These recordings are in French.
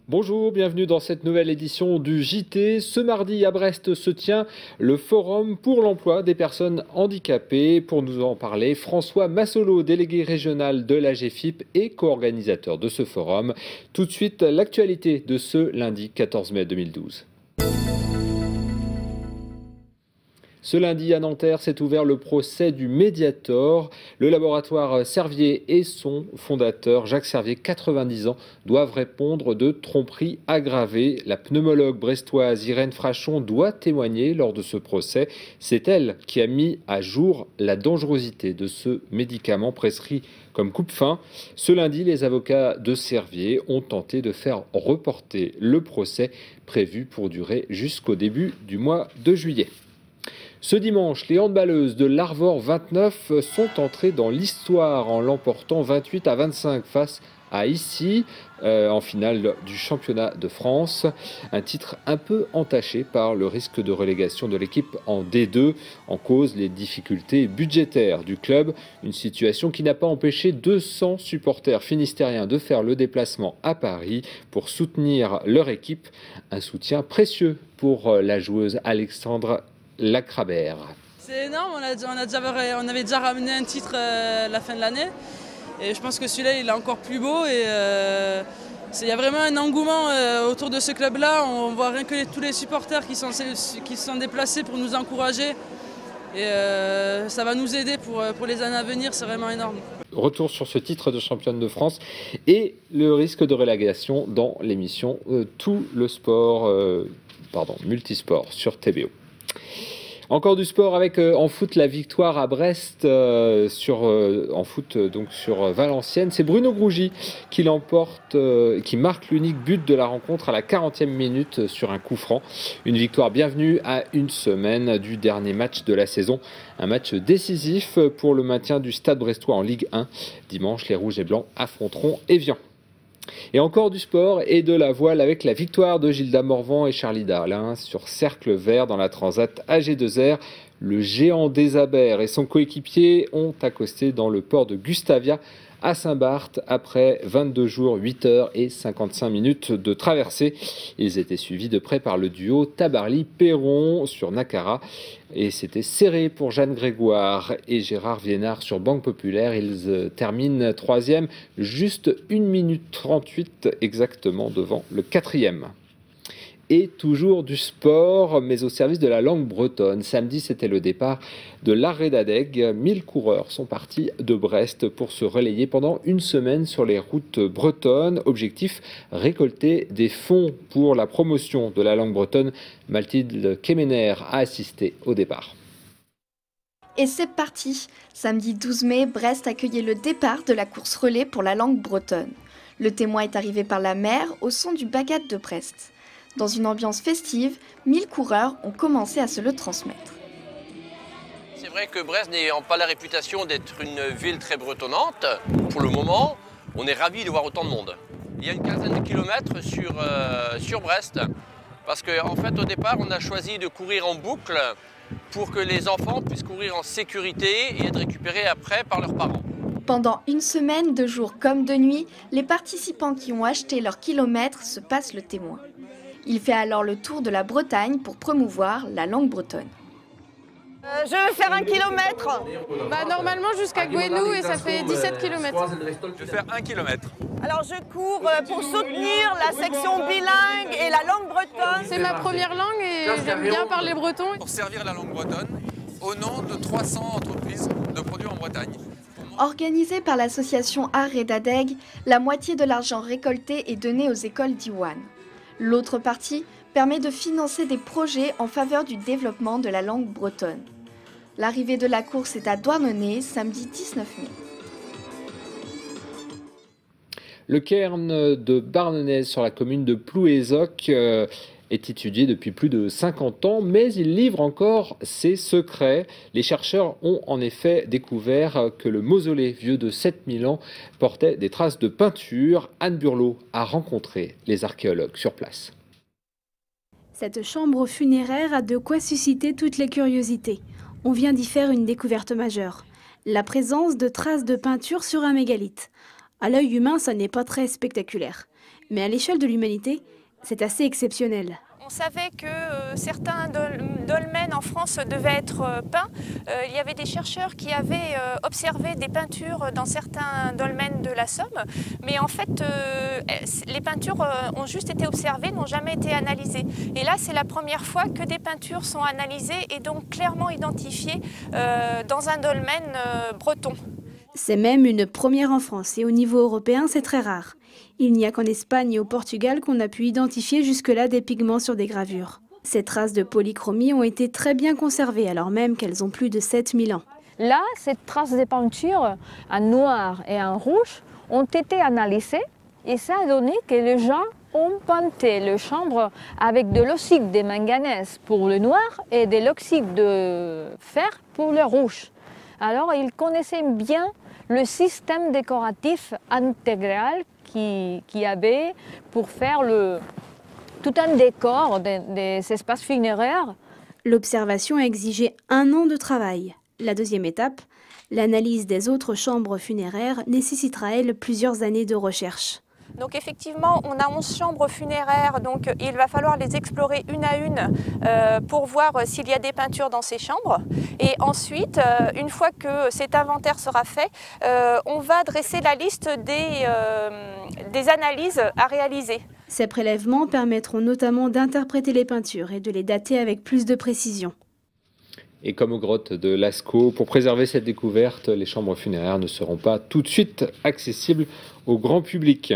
Bonjour, bienvenue dans cette nouvelle édition du JT. Ce mardi à Brest se tient le Forum pour l'emploi des personnes handicapées. Pour nous en parler, François Massolo, délégué régional de l'AGFIP et co-organisateur de ce forum. Tout de suite, l'actualité de ce lundi 14 mai 2012. Ce lundi à Nanterre s'est ouvert le procès du Mediator. Le laboratoire Servier et son fondateur, Jacques Servier, 90 ans, doivent répondre de tromperie aggravée. La pneumologue brestoise Irène Frachon doit témoigner lors de ce procès. C'est elle qui a mis à jour la dangerosité de ce médicament prescrit comme coupe-faim. Ce lundi, les avocats de Servier ont tenté de faire reporter le procès prévu pour durer jusqu'au début du mois de juillet. Ce dimanche, les handballeuses de l'Arvor 29 sont entrées dans l'histoire en l'emportant 28-25 face à Issy en finale du championnat de France. Un titre un peu entaché par le risque de relégation de l'équipe en D2, en cause les difficultés budgétaires du club. Une situation qui n'a pas empêché 200 supporters finistériens de faire le déplacement à Paris pour soutenir leur équipe. Un soutien précieux pour la joueuse Alexandre Lacrabert. C'est énorme, on avait déjà ramené un titre la fin de l'année et je pense que celui-là il est encore plus beau et il y a vraiment un engouement autour de ce club-là. On voit rien que tous les supporters qui se sont déplacés pour nous encourager et ça va nous aider pour les années à venir, c'est vraiment énorme. Retour sur ce titre de championne de France et le risque de relégation dans l'émission Tout le sport, multisport sur TBO. Encore du sport avec en foot la victoire à Brest en foot donc sur Valenciennes. C'est Bruno Grougy qui l'emporte, qui marque l'unique but de la rencontre à la 40e minute sur un coup franc. Une victoire bienvenue à une semaine du dernier match de la saison. Un match décisif pour le maintien du Stade brestois en Ligue 1. Dimanche, les Rouges et Blancs affronteront Évian. Et encore du sport et de la voile avec la victoire de Gilda Morvan et Charlie Darlin sur Cercle Vert dans la Transat AG2R. Le géant des Abers et son coéquipier ont accosté dans le port de Gustavia à Saint-Barth après 22 jours, 8 heures et 55 minutes de traversée. Ils étaient suivis de près par le duo Tabarly-Perron sur Nakara. Et c'était serré pour Jeanne Grégoire et Gérard Viennard sur Banque Populaire. Ils terminent 3e, juste 1 minute 38 exactement devant le 4e. Et toujours du sport, mais au service de la langue bretonne. Samedi, c'était le départ de l'arrêt d'Adeg. 1000 coureurs sont partis de Brest pour se relayer pendant une semaine sur les routes bretonnes. Objectif, récolter des fonds pour la promotion de la langue bretonne. Mathilde Kemener a assisté au départ. Et c'est parti. Samedi 12 mai, Brest accueillait le départ de la course relais pour la langue bretonne. Le témoin est arrivé par la mer au son du Bagat de Brest. Dans une ambiance festive, 1000 coureurs ont commencé à se le transmettre. C'est vrai que Brest n'ayant pas la réputation d'être une ville très bretonnante, pour le moment, on est ravis de voir autant de monde. Il y a une quinzaine de kilomètres sur Brest, parce qu'en fait au départ on a choisi de courir en boucle pour que les enfants puissent courir en sécurité et être récupérés après par leurs parents. Pendant une semaine, de jour comme de nuit, les participants qui ont acheté leurs kilomètres se passent le témoin. Il fait alors le tour de la Bretagne pour promouvoir la langue bretonne. Je veux faire 1 kilomètre. Normalement jusqu'à Gouenou et ça fait 17 km. Je vais faire 1 kilomètre. Alors je cours pour soutenir la section bilingue et la langue bretonne. C'est ma première langue et j'aime bien parler breton. Pour servir la langue bretonne au nom de 300 entreprises de produits en Bretagne. Organisée par l'association Arrêt d'Adeg, la moitié de l'argent récolté est donné aux écoles d'Iwan. L'autre partie permet de financer des projets en faveur du développement de la langue bretonne. L'arrivée de la course est à Douarnenez, samedi 19 mai. Le cairn de Barnenez sur la commune de Plouézoc est étudié depuis plus de 50 ans, mais il livre encore ses secrets. Les chercheurs ont en effet découvert que le mausolée vieux de 7000 ans portait des traces de peinture. Anne Burlot a rencontré les archéologues sur place. Cette chambre funéraire a de quoi susciter toutes les curiosités. On vient d'y faire une découverte majeure. La présence de traces de peinture sur un mégalithe. À l'œil humain, ça n'est pas très spectaculaire. Mais à l'échelle de l'humanité, c'est assez exceptionnel. On savait que certains dolmens en France devaient être peints. Il y avait des chercheurs qui avaient observé des peintures dans certains dolmens de la Somme. Mais en fait, les peintures ont juste été observées, n'ont jamais été analysées. Et là, c'est la première fois que des peintures sont analysées et donc clairement identifiées dans un dolmen breton. C'est même une première en France et au niveau européen, c'est très rare. Il n'y a qu'en Espagne et au Portugal qu'on a pu identifier jusque-là des pigments sur des gravures. Ces traces de polychromie ont été très bien conservées alors même qu'elles ont plus de 7000 ans. Là, ces traces de peinture en noir et en rouge ont été analysées et ça a donné que les gens ont peinté les chambres avec de l'oxyde de manganèse pour le noir et de l'oxyde de fer pour le rouge. Alors, ils connaissaient bien le système décoratif intégral qu'il y avait pour faire tout un décor des espaces funéraires. L'observation a exigé 1 an de travail. La deuxième étape, l'analyse des autres chambres funéraires, nécessitera, elle, plusieurs années de recherche. Donc effectivement, on a 11 chambres funéraires, donc il va falloir les explorer une à une pour voir s'il y a des peintures dans ces chambres. Et ensuite, une fois que cet inventaire sera fait, on va dresser la liste des analyses à réaliser. Ces prélèvements permettront notamment d'interpréter les peintures et de les dater avec plus de précision. Et comme aux grottes de Lascaux, pour préserver cette découverte, les chambres funéraires ne seront pas tout de suite accessibles au grand public.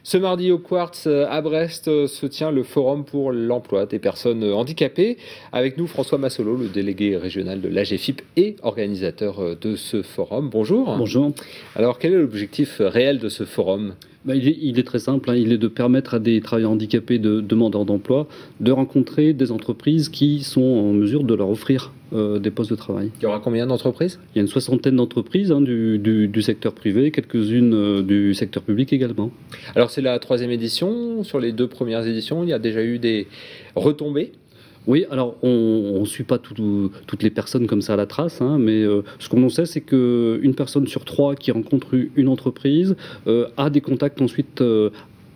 Ce mardi au Quartz à Brest se tient le forum pour l'emploi des personnes handicapées. Avec nous François Massolo, le délégué régional de l'AGFIP et organisateur de ce forum. Bonjour. Bonjour. Alors quel est l'objectif réel de ce forum ? Il est très simple, il est de permettre à des travailleurs handicapés demandeurs d'emploi de rencontrer des entreprises qui sont en mesure de leur offrir des postes de travail. Il y aura combien d'entreprises ? Il y a une 60aine d'entreprises du secteur privé, quelques-unes du secteur public également. Alors c'est la 3e édition, sur les 2 premières éditions, il y a déjà eu des retombées ? Oui, alors on ne suit pas toutes les personnes comme ça à la trace, mais ce qu'on en sait, c'est qu'une personne sur 3 qui rencontre une entreprise a des contacts ensuite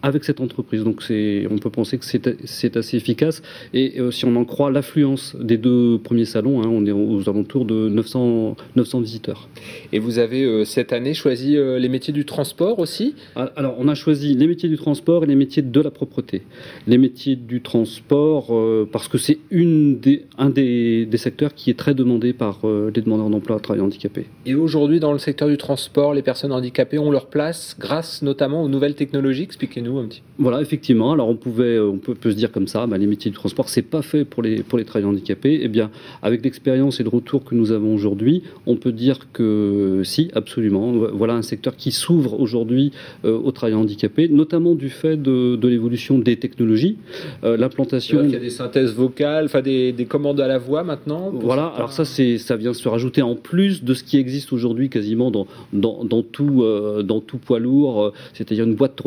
avec cette entreprise. Donc on peut penser que c'est assez efficace. Et si on en croit l'affluence des 2 premiers salons, on est aux alentours de 900 visiteurs. Et vous avez cette année choisi les métiers du transport aussi ? Alors on a choisi les métiers du transport et les métiers de la propreté. Les métiers du transport, parce que c'est un des secteurs qui est très demandé par les demandeurs d'emploi à travailleurs handicapés. Et aujourd'hui, dans le secteur du transport, les personnes handicapées ont leur place grâce notamment aux nouvelles technologies. Expliquez-nous un petit. Voilà, effectivement. Alors on peut se dire comme ça, les métiers du transport, c'est pas fait pour les travailleurs handicapés. Eh bien, avec l'expérience et le retour que nous avons aujourd'hui, on peut dire que si, absolument. Voilà un secteur qui s'ouvre aujourd'hui aux travailleurs handicapés, notamment du fait de l'évolution des technologies, l'implantation. Il y a des synthèses vocales, enfin des commandes à la voix maintenant. Voilà. Alors ça vient se rajouter en plus de ce qui existe aujourd'hui quasiment dans tout poids lourd, c'est-à-dire une boîte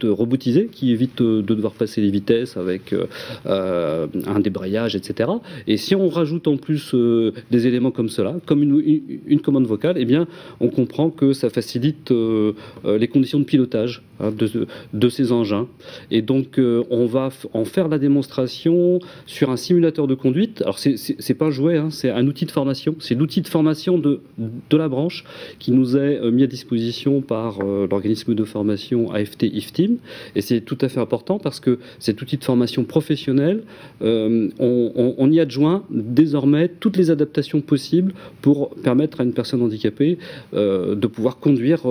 robotisée qui évite de devoir passer les vitesses avec un débrayage, etc. Et si on rajoute en plus des éléments comme cela, comme une commande vocale, eh bien, on comprend que ça facilite les conditions de pilotage de ces engins. Et donc, on va en faire la démonstration sur un simulateur de conduite. Alors, c'est pas un jouet, c'est un outil de formation. C'est l'outil de formation de la branche qui nous est mis à disposition par l'organisme de formation AFT-IFTIM. Et c'est tout à fait important parce que cet outil de formation professionnelle, on y adjoint désormais toutes les adaptations possibles pour permettre à une personne handicapée de pouvoir conduire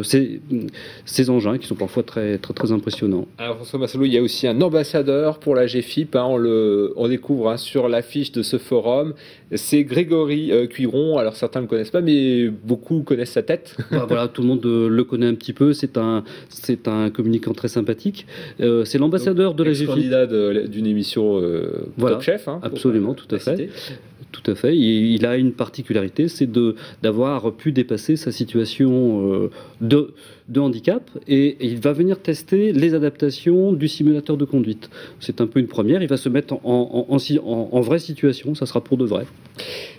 ces engins qui sont parfois très, très, très impressionnants. Alors François Massolo, il y a aussi un ambassadeur pour la GFIP, on découvre sur l'affiche de ce forum, c'est Grégory Cuiron. Alors certains ne le connaissent pas, mais beaucoup connaissent sa tête. Voilà, tout le monde le connaît un petit peu, c'est un communicant très sympathique. C'est l'ambassadeur de la GFIP. Candidat d'une émission voilà, Top Chef. Absolument, tout à fait. Tout à fait. Il a une particularité, c'est d'avoir pu dépasser sa situation de handicap, et il va venir tester les adaptations du simulateur de conduite. C'est un peu une première. Il va se mettre en vraie situation. Ça sera pour de vrai.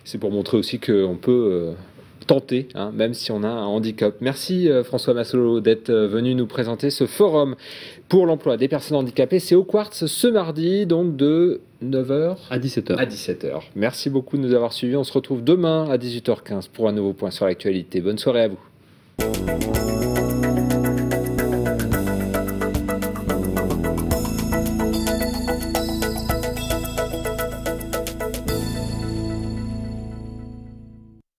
C'est pour montrer aussi qu'on peut tenter, hein, même si on a un handicap. Merci François Massolo d'être venu nous présenter ce forum pour l'emploi des personnes handicapées. C'est au Quartz ce mardi, donc de 9h à 17h. À 17h. Merci beaucoup de nous avoir suivis. On se retrouve demain à 18h15 pour un nouveau point sur l'actualité. Bonne soirée à vous.